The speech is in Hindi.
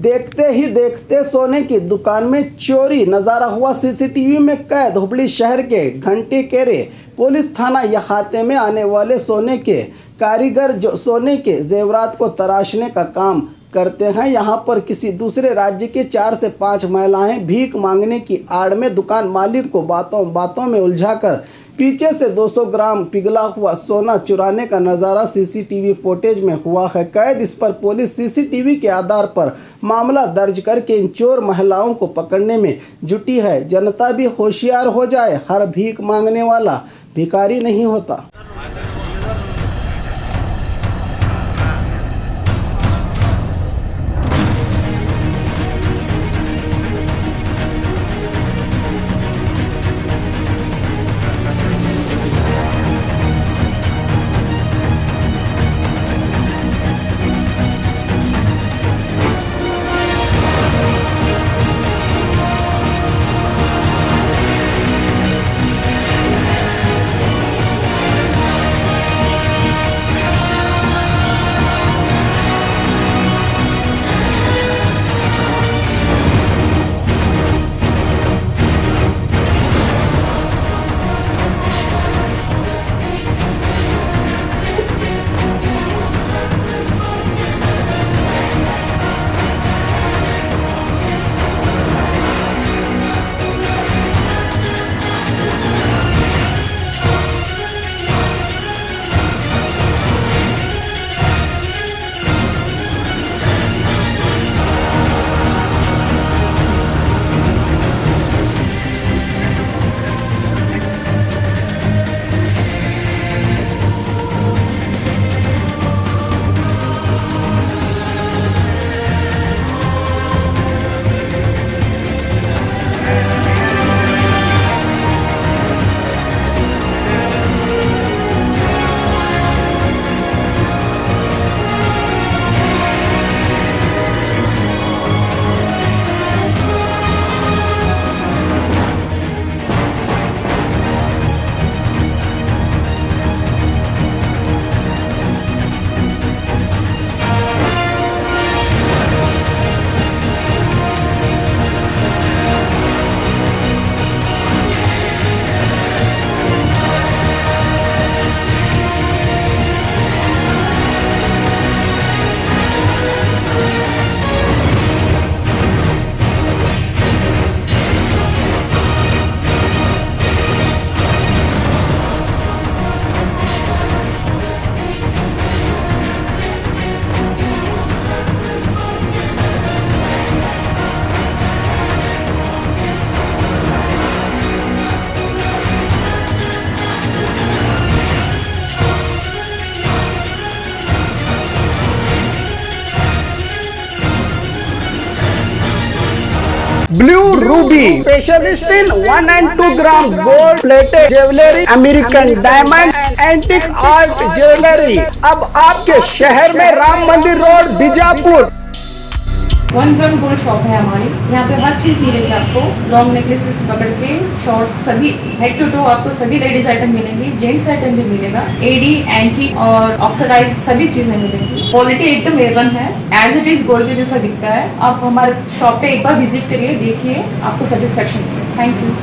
देखते ही देखते सोने की दुकान में चोरी, नजारा हुआ सीसीटीवी में कैद। हुबली शहर के घंटी केरे पुलिस थाना अहाते में आने वाले सोने के कारीगर जो सोने के जेवरात को तराशने का काम करते हैं, यहां पर किसी दूसरे राज्य के 4 से 5 महिलाएं भीख मांगने की आड़ में दुकान मालिक को बातों में उलझाकर पीछे से 200 ग्राम पिघला हुआ सोना चुराने का नज़ारा सीसीटीवी फुटेज में हुआ है कैद। इस पर पुलिस सीसीटीवी के आधार पर मामला दर्ज करके इन चोर महिलाओं को पकड़ने में जुटी है। जनता भी होशियार हो जाए, हर भीख मांगने वाला भिखारी नहीं होता। Blue Ruby, specialist in 1 and 2 gram gold plated jewelry, American diamond, antique art jewelry। अब आपके शहर में राम मंदिर road, Bijapur. 1 gram gold shop है हमारी। यहाँ पे हर चीज मिलेगी आपको, लॉन्ग नेकलेस से पकड़ के शॉर्ट्स, सभी हेड टू टो आपको सभी लेडीज आइटम मिलेंगी, जेंट्स आइटम भी मिलेगा, एडी, एंटी और ऑक्सीडाइज सभी चीजें मिलेंगी। क्वालिटी एकदम A1 है, एज इट इज गोल्ड के जैसा दिखता है। आप हमारे शॉप पे एक बार विजिट करिए, देखिए, आपको सेटिस्फेक्शन मिलेगा। Thank you.